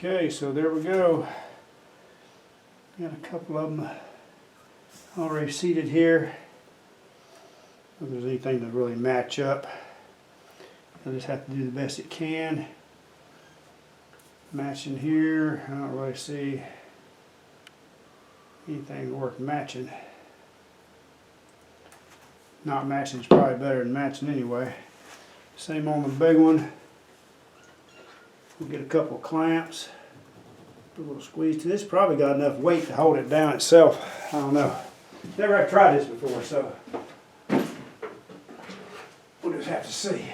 Okay, so there we go. Got a couple of them already seated here. If there's anything to really match up, you'll just have to do the best it can. Matching here, I don't really see anything worth matching. Not matching is probably better than matching anyway. Same on the big one. We'll get a couple of clamps. Put a little squeeze to this. Probably got enough weight to hold it down itself. I don't know. Never have tried this before, so we'll just have to see.